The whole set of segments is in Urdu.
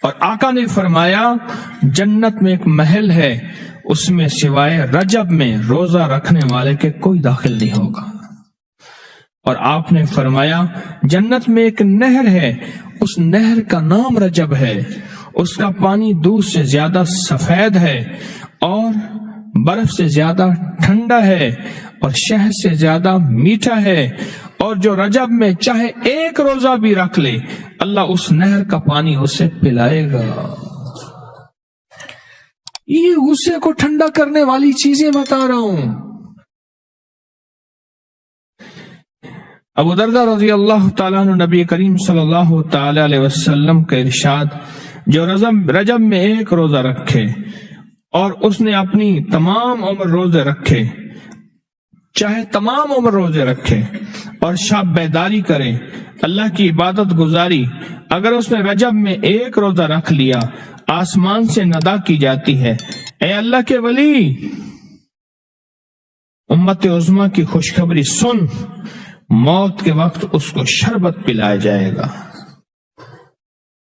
اور آقا نے فرمایا جنت میں ایک محل ہے، اس میں سوائے رجب میں روزہ رکھنے والے کے کوئی داخل نہیں ہوگا۔ اور آپ نے فرمایا جنت میں ایک نہر ہے، اس نہر کا نام رجب ہے، اس کا پانی دودھ سے زیادہ سفید ہے اور برف سے زیادہ ٹھنڈا ہے اور شہد سے زیادہ میٹھا ہے، اور جو رجب میں چاہے ایک روزہ بھی رکھ لے اللہ اس نہر کا پانی اسے پلائے گا۔ یہ غصے کو ٹھنڈا کرنے والی چیزیں بتا رہا ہوں۔ ابو درداء رضی اللہ تعالیٰ عنہ نبی کریم صلی اللہ تعالی علیہ وسلم کا ارشاد، جو رجب میں ایک روزہ رکھے اور اس نے اپنی تمام عمر روزے رکھے، چاہے تمام عمر روزے رکھے اور شب بیداری کرے، اللہ کی عبادت گزاری، اگر اس نے رجب میں ایک روزہ رکھ لیا آسمان سے ندا کی جاتی ہے، اے اللہ کے ولی امت عظمیٰ کی خوشخبری سن، موت کے وقت اس کو شربت پلایا جائے گا،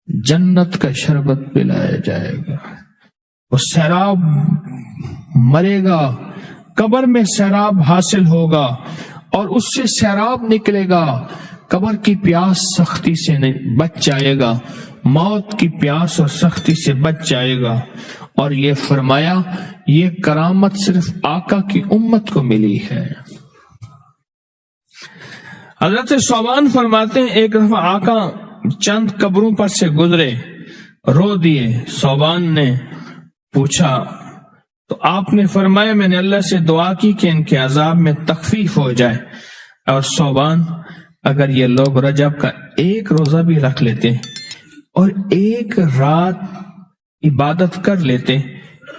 جنت کا شربت پلایا جائے گا، وہ سیراب مرے گا، قبر میں سیراب حاصل ہوگا اور اس سے سیراب نکلے گا، قبر کی پیاس سختی سے بچ جائے گا، موت کی پیاس اور سختی سے بچ جائے گا۔ اور یہ فرمایا یہ کرامت صرف آقا کی امت کو ملی ہے۔ حضرت ثوبان فرماتے ہیں ایک دفعہ آقا چند قبروں پر سے گزرے، رو دیے۔ ثوبان نے پوچھا تو آپ نے فرمایا میں نے اللہ سے دعا کی کہ ان کے عذاب میں تخفیف ہو جائے، اور ثوبان اگر یہ لوگ رجب کا ایک روزہ بھی رکھ لیتے اور ایک رات عبادت کر لیتے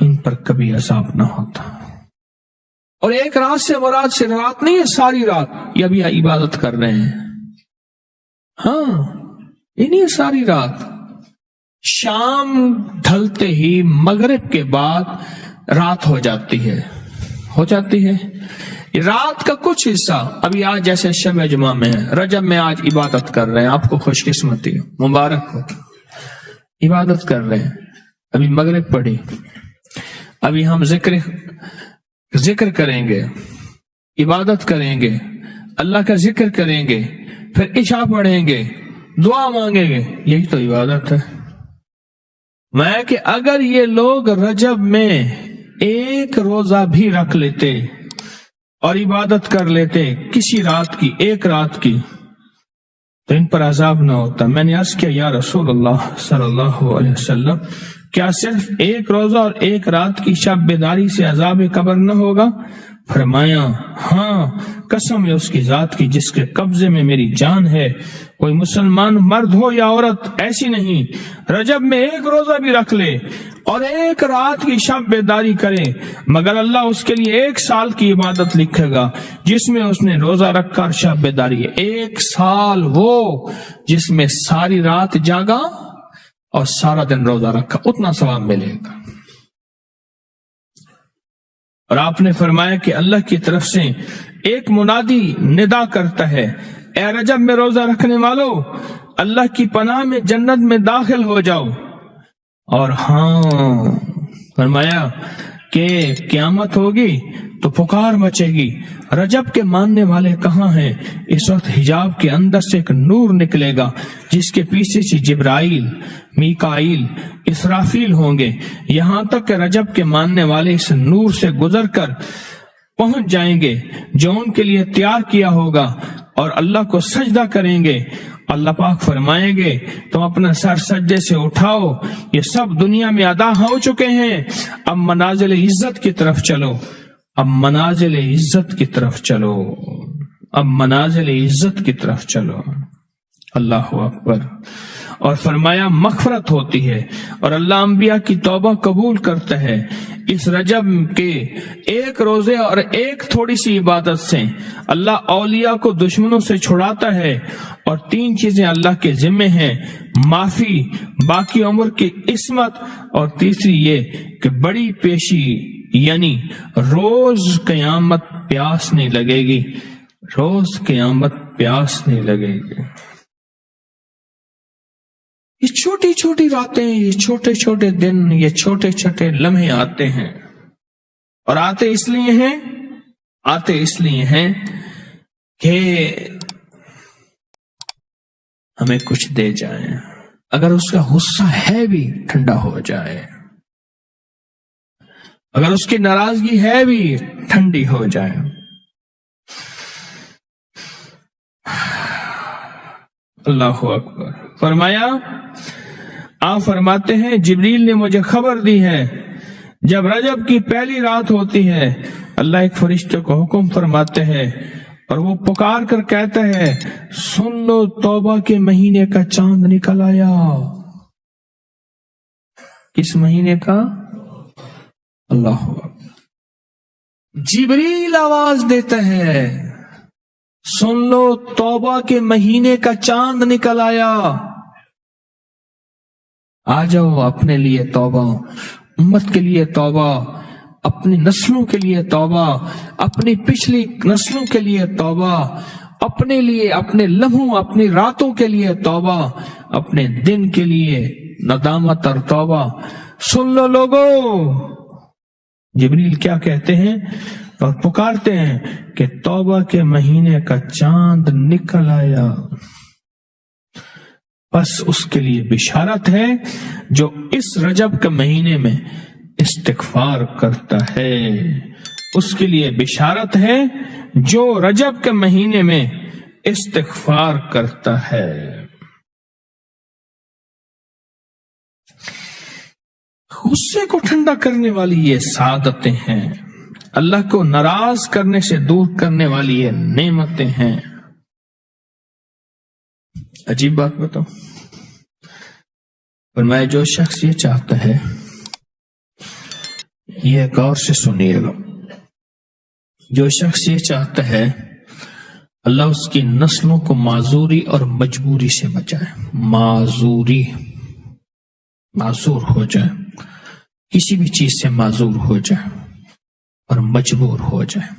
ان پر کبھی عذاب نہ ہوتا۔ اور ایک رات سے مراد سے رات نہیں ہے، ساری رات یہ بھی عبادت کر رہے ہیں، ہاں یہ نہیں ہے ساری رات، شام ڈھلتے ہی مغرب کے بعد رات ہو جاتی ہے رات کا کچھ حصہ، ابھی آج جیسے شب جمعہ میں ہے، رجب میں آج عبادت کر رہے ہیں، آپ کو خوش قسمتی مبارک ہو، عبادت کر رہے ہیں، ابھی مغرب پڑھی، ابھی ہم ذکر کریں گے، عبادت کریں گے، اللہ کا ذکر کریں گے، پھر عشاء پڑھیں گے، دعا مانگیں گے، یہی تو عبادت ہے۔ میں کہ اگر یہ لوگ رجب میں ایک روزہ بھی رکھ لیتے اور عبادت کر لیتے کسی رات کی، ایک رات کی، تو ان پر عذاب نہ ہوتا۔ میں نے عرض کیا یا رسول اللہ صلی اللہ علیہ وسلم کیا صرف ایک روزہ اور ایک رات کی شب بیداری سے عذاب قبر نہ ہوگا؟ فرمایا ہاں، قسم ہے اس کی ذات کی جس کے قبضے میں میری جان ہے، کوئی مسلمان مرد ہو یا عورت ایسی نہیں رجب میں ایک روزہ بھی رکھ لے اور ایک رات کی شب بیداری کرے مگر اللہ اس کے لیے 1 سال کی عبادت لکھے گا جس میں اس نے روزہ رکھا اور شب بیداری، 1 سال وہ جس میں ساری رات جاگا اور سارا دن روزہ رکھا، اتنا ثواب ملے گا۔ اور آپ نے فرمایا کہ اللہ کی طرف سے ایک منادی ندا کرتا ہے، اے رجب میں روزہ رکھنے والو اللہ کی پناہ میں جنت میں داخل ہو جاؤ۔ اور ہاں فرمایا کہ قیامت ہوگی تو پکار مچے گی، رجب کے ماننے والے کہاں ہیں؟ اس وقت حجاب کے اندر سے ایک نور نکلے گا جس کے پیچھے سے جبرائیل، میکائیل، اسرافیل ہوں گے، یہاں تک کہ رجب کے ماننے والے اس نور سے گزر کر پہنچ جائیں گے جو ان کے لیے تیار کیا ہوگا اور اللہ کو سجدہ کریں گے۔ اللہ پاک فرمائیں گے تم اپنا سر سجدے سے اٹھاؤ، یہ سب دنیا میں ادا ہو چکے ہیں، اب منازل عزت کی طرف چلو، اب منازل عزت کی طرف چلو، اب منازل عزت کی طرف چلو۔ اللہ اکبر۔ اور فرمایا مغفرت ہوتی ہے اور اللہ انبیاء کی توبہ قبول کرتا ہے۔ اس رجب کے ایک روزے اور ایک تھوڑی سی عبادت سے اللہ اولیاء کو دشمنوں سے چھڑاتا ہے، اور 3 چیزیں اللہ کے ذمے ہیں، معافی، باقی عمر کی عصمت، اور تیسری یہ کہ بڑی پیشی، یعنی روز قیامت پیاس نہیں لگے گی، روز قیامت پیاس نہیں لگے گی۔ یہ چھوٹی چھوٹی راتیں، یہ چھوٹے چھوٹے دن، یہ چھوٹے چھوٹے لمحے آتے ہیں، اور آتے اس لیے ہیں کہ ہمیں کچھ دے جائیں، اگر اس کا غصہ ہے بھی ٹھنڈا ہو جائے، اگر اس کی ناراضگی ہے بھی ٹھنڈی ہو جائے۔ اللہ اکبر۔ فرمایا، آپ فرماتے ہیں جبریل نے مجھے خبر دی ہے جب رجب کی پہلی رات ہوتی ہے اللہ ایک فرشتے کو حکم فرماتے ہیں اور وہ پکار کر کہتا ہے سن لو توبہ کے مہینے کا چاند نکل آیا۔ کس مہینے کا؟ اللہ اکبر۔ جبریل آواز دیتا ہے سن لو توبہ کے مہینے کا چاند نکل آیا، آ جاؤ اپنے لیے توبہ، امت کے لیے توبہ، اپنی نسلوں کے لیے توبہ، اپنی پچھلی نسلوں کے لیے توبہ، اپنے لیے، اپنے لمحوں، اپنی راتوں کے لیے توبہ، اپنے دن کے لیے ندامت اور توبہ۔ سن لو لوگو، جبریل کیا کہتے ہیں اور پکارتے ہیں کہ توبہ کے مہینے کا چاند نکل آیا، بس اس کے لیے بشارت ہے جو اس رجب کے مہینے میں استغفار کرتا ہے، اس کے لیے بشارت ہے جو رجب کے مہینے میں استغفار کرتا ہے۔ غصے کو ٹھنڈا کرنے والی یہ سعادتیں ہیں، اللہ کو ناراض کرنے سے دور کرنے والی یہ نعمتیں ہیں۔ عجیب بات بتاؤ، فرمایا جو شخص یہ چاہتا ہے، یہ غور سے سنیے گا، جو شخص یہ چاہتا ہے اللہ اس کی نسلوں کو معذوری اور مجبوری سے بچائے، معذور ہو جائے، کسی بھی چیز سے معذور ہو جائے اور مجبور ہو جائے۔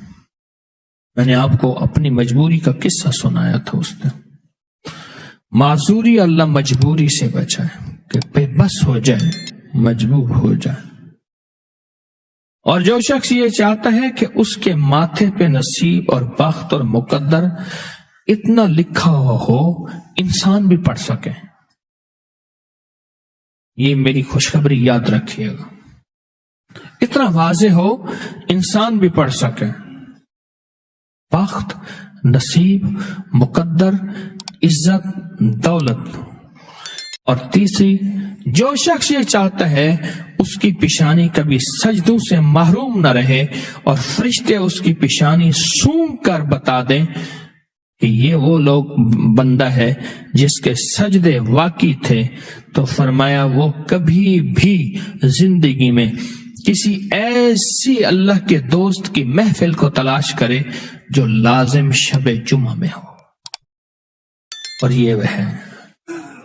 میں نے آپ کو اپنی مجبوری کا قصہ سنایا تھا، اس نے معذوری اللہ مجبوری سے بچائے کہ بے بس ہو جائے، مجبور ہو جائے۔ اور جو شخص یہ چاہتا ہے کہ اس کے ماتھے پہ نصیب اور بخت اور مقدر اتنا لکھا ہوا ہو انسان بھی پڑھ سکے، یہ میری خوشخبری یاد رکھیے گا، اتنا واضح ہو انسان بھی پڑھ سکے، بخت، نصیب، مقدر، عزت، دولت۔ اور تیسری، جو شخص یہ چاہتا ہے اس کی پیشانی کبھی سجدوں سے محروم نہ رہے اور فرشتے اس کی پیشانی سونگ کر بتا دیں کہ یہ وہ لوگ بندہ ہے جس کے سجدے واقعی تھے، تو فرمایا وہ کبھی بھی زندگی میں کسی ایسی اللہ کے دوست کی محفل کو تلاش کرے جو لازم شب جمعہ میں ہو۔ اور یہ وہ ہے،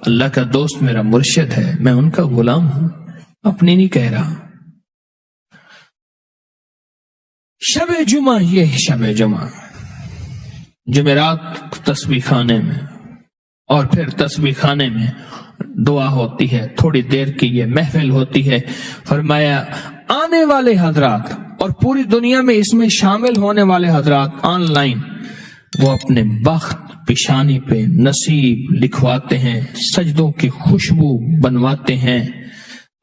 اللہ کا دوست میرا مرشد ہے، میں ان کا غلام ہوں، اپنی نہیں کہہ رہا۔ شب جمعہ، یہ شب جمعہ، جمعرات تسبیح خانے میں، اور پھر تسبیح خانے میں دعا ہوتی ہے، تھوڑی دیر کی یہ محفل ہوتی ہے۔ فرمایا آنے والے حضرات اور پوری دنیا میں اس میں شامل ہونے والے حضرات آن لائن، وہ اپنے بخت پیشانی پہ نصیب لکھواتے ہیں، سجدوں کی خوشبو بنواتے ہیں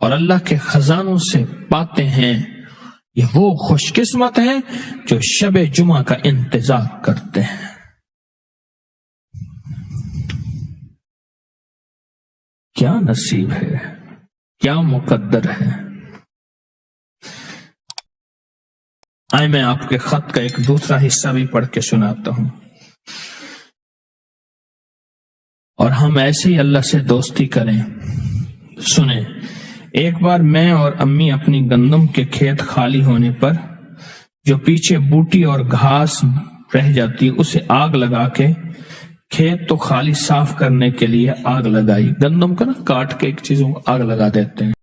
اور اللہ کے خزانوں سے پاتے ہیں۔ یہ وہ خوش قسمت ہیں جو شب جمعہ کا انتظار کرتے ہیں۔ کیا نصیب ہے، کیا مقدر ہے۔ آئے میں آپ کے خط کا ایک دوسرا حصہ بھی پڑھ کے سناتا ہوں، اور ہم ایسے ہی اللہ سے دوستی کریں۔ سنیں، ایک بار میں اور امی اپنی گندم کے کھیت خالی ہونے پر جو پیچھے بوٹی اور گھاس رہ جاتی اسے آگ لگا کے، کھیت تو خالی صاف کرنے کے لیے آگ لگائی، گندم کا نا کاٹ کے ایک چیزوں کو آگ لگا دیتے ہیں،